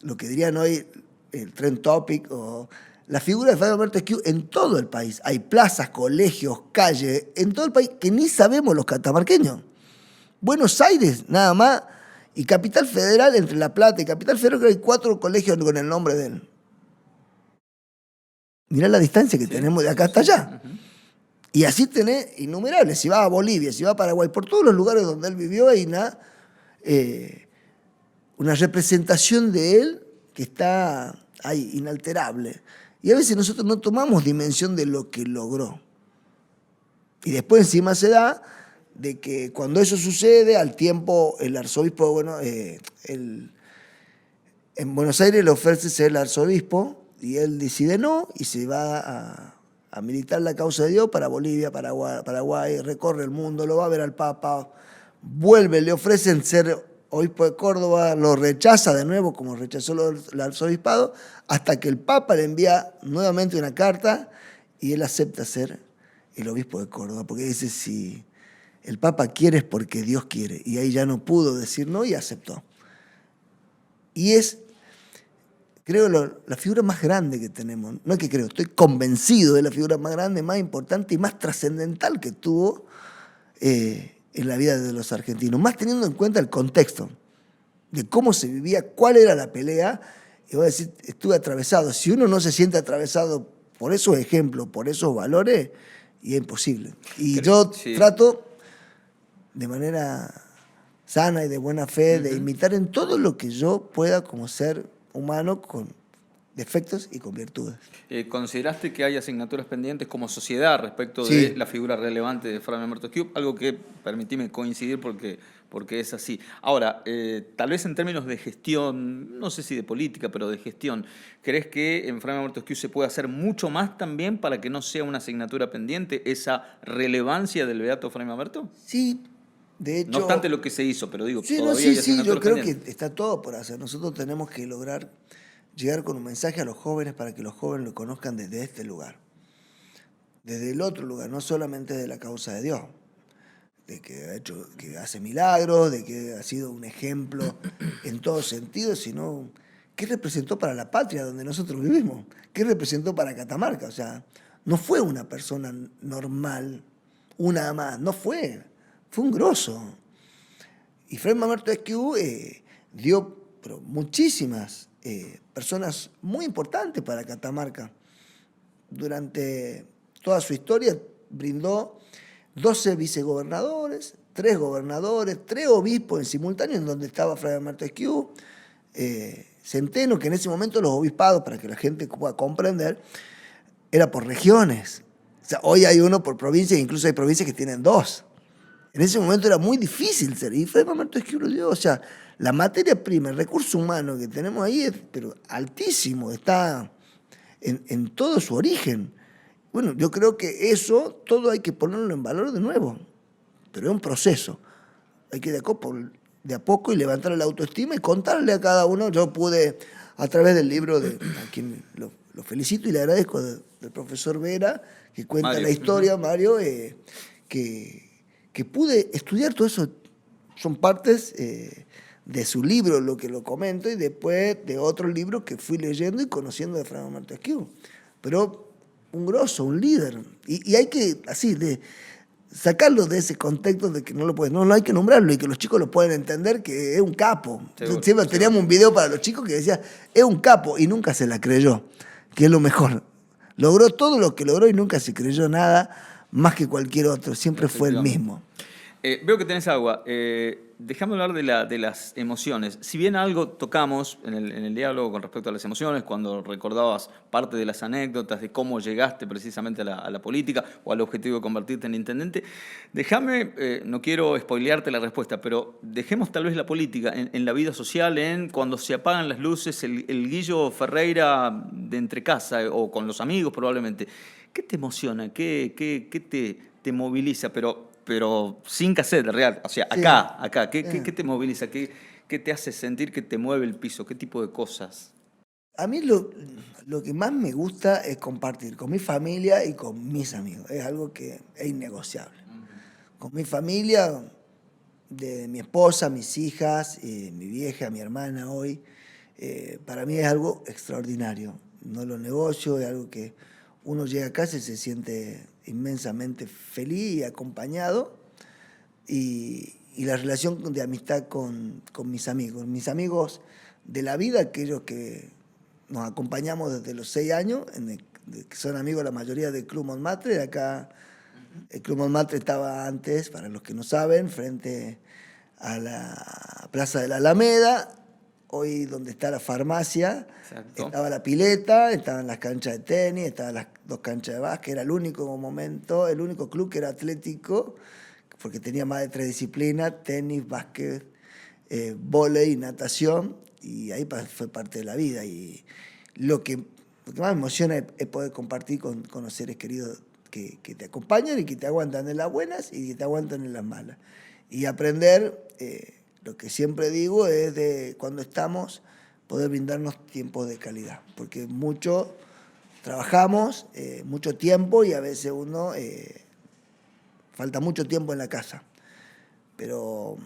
lo que dirían hoy el trend topic o la figura de Fray Mamerto Esquiú en todo el país. Hay plazas, colegios, calles, en todo el país que ni sabemos los catamarqueños. Buenos Aires, nada más, y Capital Federal, entre La Plata y Capital Federal, creo que hay 4 colegios con el nombre de él. Mirá la distancia que tenemos de acá hasta allá. Y así tenés innumerables. Si vas a Bolivia, si vas a Paraguay, por todos los lugares donde él vivió, hay una representación de él que está ahí, inalterable. Y a veces nosotros no tomamos dimensión de lo que logró. Y después encima se da de que cuando eso sucede, al tiempo el arzobispo, en Buenos Aires le ofrece ser el arzobispo y él decide no y se va a militar la causa de Dios para Bolivia, Paraguay, recorre el mundo, lo va a ver al Papa, vuelve, le ofrecen ser obispo de Córdoba, lo rechaza de nuevo como rechazó el arzobispado, hasta que el Papa le envía nuevamente una carta y él acepta ser el obispo de Córdoba, porque dice, si el Papa quiere es porque Dios quiere, y ahí ya no pudo decir no y aceptó. Y es, creo, la figura más grande que tenemos, no es que creo, estoy convencido de la figura más grande, más importante y más trascendental que tuvo en la vida de los argentinos, más teniendo en cuenta el contexto de cómo se vivía, cuál era la pelea, y voy a decir, estuve atravesado. Si uno no se siente atravesado por esos ejemplos, por esos valores, y es imposible. Y yo trato de manera sana y de buena fe de imitar en todo lo que yo pueda como ser humano con defectos y con virtudes. ¿Consideraste que hay asignaturas pendientes como sociedad respecto de la figura relevante de Fray Mamerto Esquiú? Algo que, permitime coincidir porque es así. Ahora, tal vez en términos de gestión, no sé si de política, pero de gestión, ¿crees que en Fray Mamerto Esquiú se puede hacer mucho más también para que no sea una asignatura pendiente esa relevancia del beato Fray Mamerto? Sí, de hecho... No obstante lo que se hizo, pero digo, sí, todavía hay asignaturas yo creo pendientes. que está todo por hacer. Nosotros tenemos que lograr llegar con un mensaje a los jóvenes para que los jóvenes lo conozcan desde este lugar, desde el otro lugar, no solamente de la causa de Dios, de que hace milagros, de que ha sido un ejemplo en todos sentidos, sino qué representó para la patria donde nosotros vivimos, qué representó para Catamarca. O sea, no fue una persona normal, una más, no fue un grosso. Y Fray Mamerto Esquiú dio muchísimas personas muy importantes para Catamarca. Durante toda su historia brindó 12 vicegobernadores, 3 gobernadores, 3 obispos en simultáneo, en donde estaba Fray Mamerto Esquiú, Centeno, que en ese momento los obispados, para que la gente pueda comprender, era por regiones. O sea, hoy hay uno por provincia, e incluso hay provincias que tienen 2. En ese momento era muy difícil ser, y Fray Mamerto Esquiú lo dio. O sea, la materia prima, el recurso humano que tenemos ahí es pero altísimo, está en todo su origen. Bueno, yo creo que eso todo hay que ponerlo en valor de nuevo, pero es un proceso. Hay que de a poco y levantar la autoestima y contarle a cada uno. Yo pude, a través del libro, a quien lo felicito y le agradezco, del profesor Vera, que cuenta Mario. La historia, Mario, que pude estudiar todo eso. Son partes de su libro lo que lo comento y después de otros libros que fui leyendo y conociendo de Fray Mamerto Esquiú. Pero un grosso, un líder. Y hay que, así, de sacarlo de ese contexto de que no hay que nombrarlo y que los chicos lo pueden entender que es un capo. Siempre teníamos un video para los chicos que decía, es un capo, y nunca se la creyó, que es lo mejor. Logró todo lo que logró y nunca se creyó nada más que cualquier otro. Siempre fue el mismo. Veo que tenés agua. Déjame hablar de las emociones. Si bien algo tocamos en el diálogo con respecto a las emociones, cuando recordabas parte de las anécdotas de cómo llegaste precisamente a la política o al objetivo de convertirte en intendente, déjame, no quiero spoilearte la respuesta, pero dejemos tal vez la política en la vida social, en cuando se apagan las luces, el Guillo Ferreira de entre casa o con los amigos probablemente. ¿Qué te emociona? ¿Qué te moviliza? Pero sin cassette, real. O sea, Sí. acá. ¿Qué te moviliza? ¿Qué te hace sentir que te mueve el piso? ¿Qué tipo de cosas? A mí lo que más me gusta es compartir con mi familia y con mis amigos. Es algo que es innegociable. Con mi familia, de mi esposa, mis hijas, mi vieja, mi hermana hoy, para mí es algo extraordinario. No lo negocio, es algo que uno llega a casa y se siente inmensamente feliz y acompañado. Y la relación de amistad con mis amigos. Mis amigos de la vida, aquellos que nos acompañamos desde los 6 años, que son amigos la mayoría del Club Montmartre. De acá, el Club Montmartre estaba antes, para los que no saben, frente a la Plaza de la Alameda. Hoy donde está la farmacia, Exacto. estaba la pileta, estaban las canchas de tenis, estaban las 2 canchas de básquet. Era el único momento, el único club que era atlético, porque tenía más de 3 disciplinas: tenis, básquet, vóley y natación. Y ahí fue parte de la vida. Y lo que más me emociona es poder compartir con los seres queridos que te acompañan y que te aguantan en las buenas y que te aguantan en las malas. Y aprender, lo que siempre digo es de cuando estamos, poder brindarnos tiempos de calidad. Porque mucho trabajamos, mucho tiempo, y a veces uno falta mucho tiempo en la casa. Pero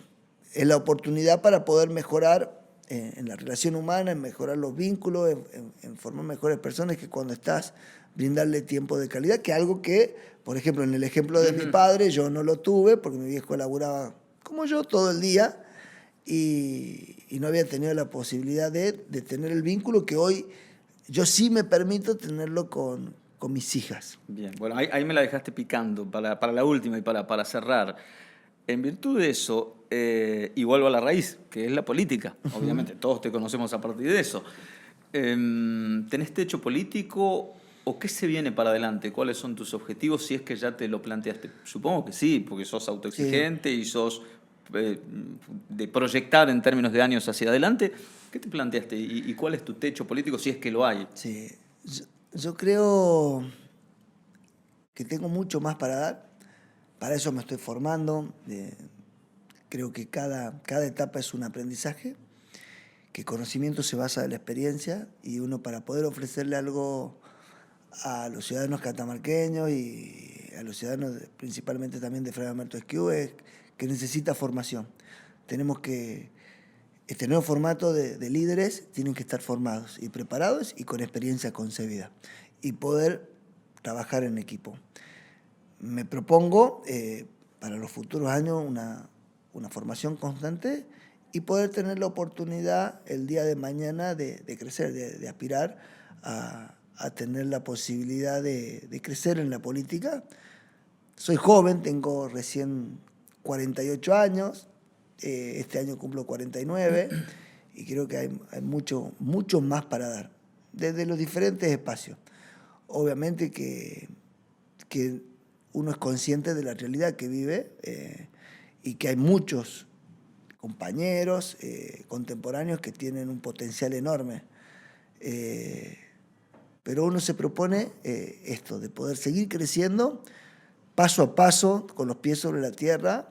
es la oportunidad para poder mejorar en la relación humana, en mejorar los vínculos, en formar mejores personas, que cuando estás, brindarle tiempo de calidad, que algo que, por ejemplo, en el ejemplo de mi padre, yo no lo tuve, porque mi viejo laburaba como yo todo el día, y no había tenido la posibilidad de tener el vínculo que hoy yo sí me permito tenerlo con mis hijas. Bien, bueno, ahí me la dejaste picando para la última y para cerrar. En virtud de eso, y vuelvo a la raíz, que es la política, obviamente, todos te conocemos a partir de eso. ¿Tenés techo político o qué se viene para adelante? ¿Cuáles son tus objetivos si es que ya te lo planteaste? Supongo que sí, porque sos autoexigente y sos de proyectar en términos de años hacia adelante. ¿Qué te planteaste y cuál es tu techo político si es que lo hay? Sí, yo creo que tengo mucho más para dar. Para eso me estoy formando. Creo que cada etapa es un aprendizaje, que conocimiento se basa en la experiencia, y uno, para poder ofrecerle algo a los ciudadanos catamarqueños y a los ciudadanos principalmente también de Fray Alberto Esquiú, es que necesita formación. Tenemos que, este nuevo formato de líderes tienen que estar formados y preparados y con experiencia concebida, y poder trabajar en equipo. Me propongo para los futuros años una formación constante y poder tener la oportunidad el día de mañana de crecer, de aspirar a tener la posibilidad de crecer en la política. Soy joven, tengo recién 48 años, este año cumplo 49, y creo que hay mucho más para dar, desde los diferentes espacios. Obviamente que uno es consciente de la realidad que vive, y que hay muchos compañeros contemporáneos que tienen un potencial enorme. Pero uno se propone esto, de poder seguir creciendo paso a paso, con los pies sobre la tierra,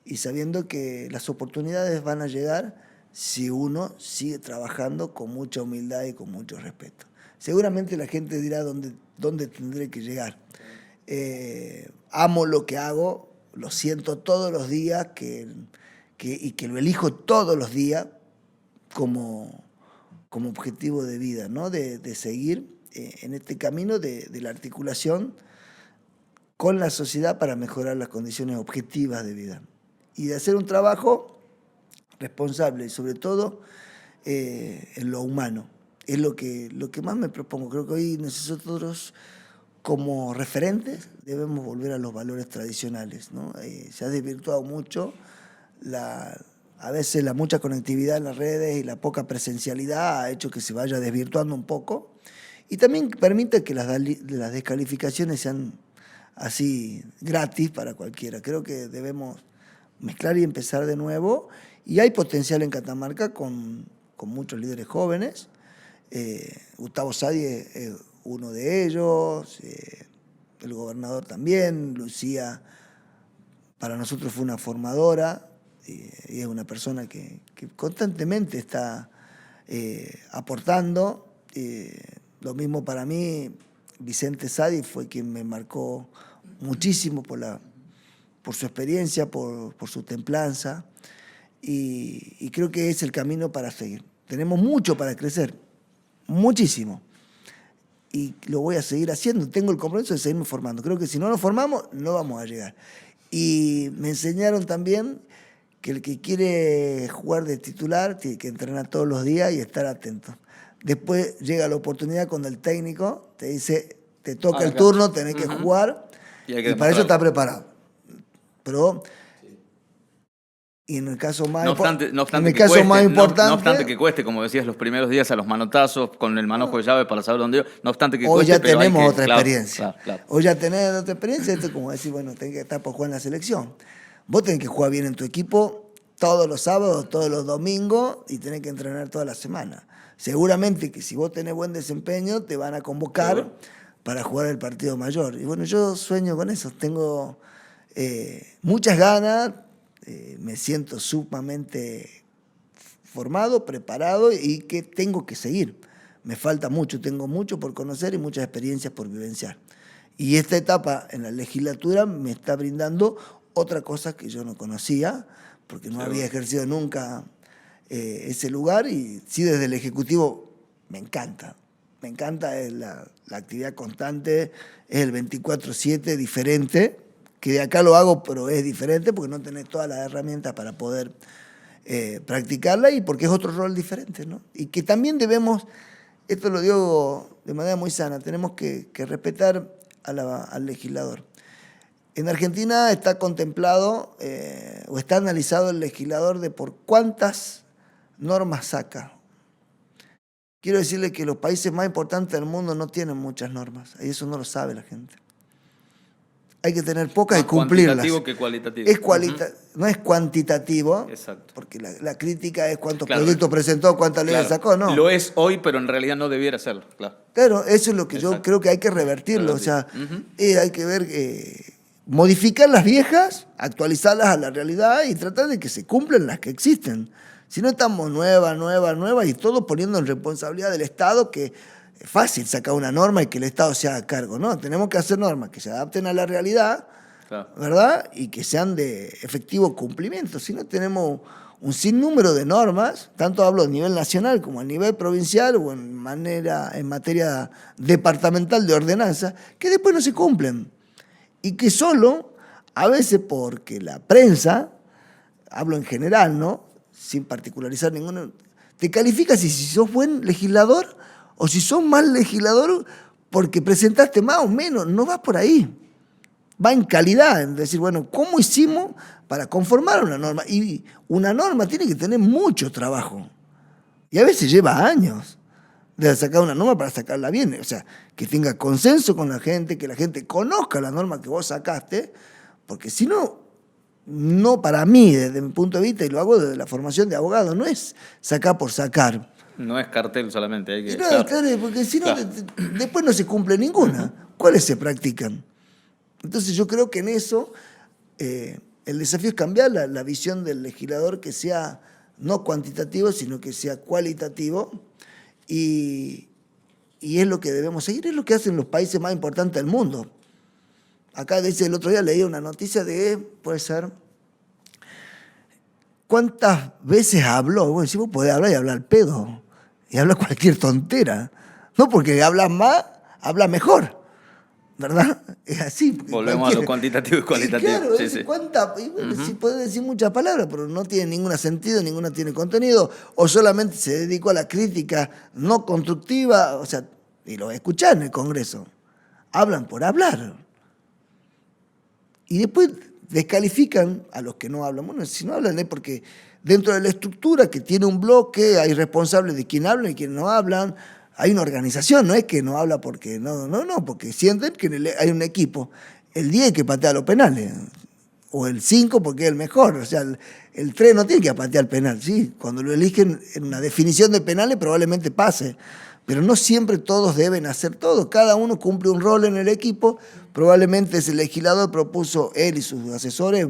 y sabiendo que las oportunidades van a llegar si uno sigue trabajando con mucha humildad y con mucho respeto. Seguramente la gente dirá dónde tendré que llegar. Amo lo que hago, lo siento todos los días, y que lo elijo todos los días como objetivo de vida, ¿no? De seguir en este camino de la articulación con la sociedad para mejorar las condiciones objetivas de vida. Y de hacer un trabajo responsable y sobre todo en lo humano. Es lo que más me propongo. Creo que hoy nosotros como referentes debemos volver a los valores tradicionales, ¿no? Se ha desvirtuado mucho a veces la mucha conectividad en las redes y la poca presencialidad ha hecho que se vaya desvirtuando un poco. Y también permite que las descalificaciones sean así gratis para cualquiera. Creo que debemos mezclar y empezar de nuevo. Y hay potencial en Catamarca con muchos líderes jóvenes. Gustavo Sadi es uno de ellos, el gobernador también, Lucía para nosotros fue una formadora y es una persona que constantemente está aportando. Lo mismo para mí, Vicente Sadi fue quien me marcó muchísimo por su experiencia, por su templanza, y creo que es el camino para seguir. Tenemos mucho para crecer, muchísimo, y lo voy a seguir haciendo. Tengo el compromiso de seguirme formando. Creo que si no nos formamos, no vamos a llegar. Y me enseñaron también que el que quiere jugar de titular tiene que entrenar todos los días y estar atento. Después llega la oportunidad cuando el técnico te dice, te toca el turno, tenés que jugar, y para eso está preparado. Pero, y en el caso más importante, no obstante que cueste, como decías, los primeros días a los manotazos, con el manojo de llave para saber dónde ir, no obstante que hoy cueste, ya tenemos otra experiencia. Claro. Hoy ya tenés otra experiencia, esto es como decir, bueno, tenés que estar por jugar en la selección. Vos tenés que jugar bien en tu equipo todos los sábados, todos los domingos, y tenés que entrenar toda la semana. Seguramente que si vos tenés buen desempeño, te van a convocar para jugar el partido mayor. Y bueno, yo sueño con eso. Tengo muchas ganas, me siento sumamente formado, preparado y que tengo que seguir. Me falta mucho, tengo mucho por conocer y muchas experiencias por vivenciar. Y esta etapa en la legislatura me está brindando otra cosa que yo no conocía, porque no había ejercido nunca ese lugar, y sí, desde el Ejecutivo me encanta. Me encanta la actividad constante, es el 24/7 diferente, que de acá lo hago, pero es diferente porque no tenés todas las herramientas para poder practicarla y porque es otro rol diferente, ¿no? Y que también debemos, esto lo digo de manera muy sana, tenemos que respetar al legislador. En Argentina está contemplado o está analizado el legislador de por cuántas normas saca. Quiero decirle que los países más importantes del mundo no tienen muchas normas. Y eso no lo sabe la gente. Hay que tener pocas y cumplirlas. Cuantitativo que cualitativo. No es cuantitativo. Exacto. Porque la crítica es cuántos proyectos presentó, cuántas leyes sacó. No. Lo es hoy, pero en realidad no debiera serlo. Claro, eso es lo que yo creo que hay que revertirlo. O sea, hay que ver... modificar las viejas, actualizarlas a la realidad y tratar de que se cumplan las que existen. Si no estamos nuevas y todo poniendo en responsabilidad del Estado, que es fácil sacar una norma y que el Estado se haga cargo, ¿no? Tenemos que hacer normas que se adapten a la realidad, ¿verdad? Y que sean de efectivo cumplimiento. Si no, tenemos un sinnúmero de normas, tanto hablo a nivel nacional como a nivel provincial o en materia departamental de ordenanza, que después no se cumplen. Y que solo, a veces porque la prensa, hablo en general, ¿no? Sin particularizar ninguno, te califica si sos buen legislador o si sos mal legislador porque presentaste más o menos. No va por ahí. Va en calidad, en decir, bueno, ¿cómo hicimos para conformar una norma? Y una norma tiene que tener mucho trabajo. Y a veces lleva años de sacar una norma para sacarla bien. O sea, que tenga consenso con la gente, que la gente conozca la norma que vos sacaste, porque si no, no para mí, desde mi punto de vista, y lo hago desde la formación de abogado, no es sacar por sacar. No es cartel solamente. Hay que, claro, porque si no, después no se cumple ninguna. ¿Cuáles se practican? Entonces yo creo que en eso el desafío es cambiar la visión del legislador, que sea no cuantitativo, sino que sea cualitativo. Y es lo que debemos seguir, es lo que hacen los países más importantes del mundo. Acá dice, el otro día leí una noticia de, puede ser, ¿cuántas veces habló? Bueno, si vos podés hablar y hablar pedo, y hablar cualquier tontera. No porque hablas más, hablas mejor, ¿verdad? Es así. Volvemos a lo cuantitativo y cualitativo. Claro, sí puede decir muchas palabras, pero no tiene ningún sentido, ninguna tiene contenido, o solamente se dedicó a la crítica no constructiva, o sea, y lo escuchás en el Congreso. hablan por hablar. Y después descalifican a los que no hablan. Bueno, si no hablan es porque dentro de la estructura que tiene un bloque hay responsables de quién habla y quién no hablan. Hay una organización, no es que no habla porque no, porque sienten que hay un equipo. El 10 que patea los penales, o el 5 porque es el mejor. O sea, el 3 no tiene que patear el penal, ¿sí? Cuando lo eligen en una definición de penales probablemente pase. Pero no siempre todos deben hacer todo. Cada uno cumple un rol en el equipo. Probablemente ese legislador propuso, él y sus asesores,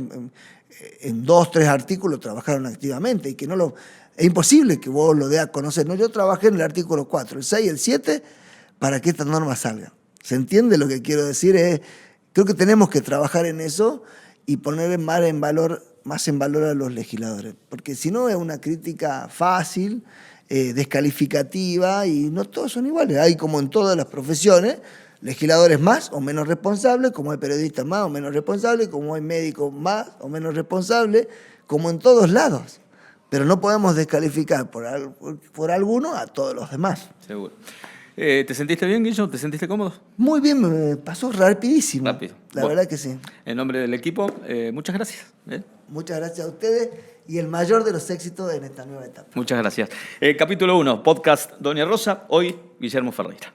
en 2, 3 artículos trabajaron activamente. Y que no lo... Es imposible que vos lo dé a conocer. No, yo trabajé en el artículo 4, el 6 y el 7 para que estas normas salgan. ¿Se entiende lo que quiero decir? Creo que tenemos que trabajar en eso y poner más en valor a los legisladores. Porque si no es una crítica fácil, descalificativa, y no todos son iguales. Hay, como en todas las profesiones, legisladores más o menos responsables, como hay periodistas más o menos responsables, como hay médicos más o menos responsables, como en todos lados. Pero no podemos descalificar por alguno a todos los demás. Seguro. ¿Te sentiste bien, Guillo? ¿Te sentiste cómodo? Muy bien, me pasó rapidísimo. Rápido. La verdad que sí. En nombre del equipo, muchas gracias. Muchas gracias a ustedes y el mayor de los éxitos en esta nueva etapa. Muchas gracias. Capítulo 1, podcast Doña Rosa, hoy Guillermo Ferreira.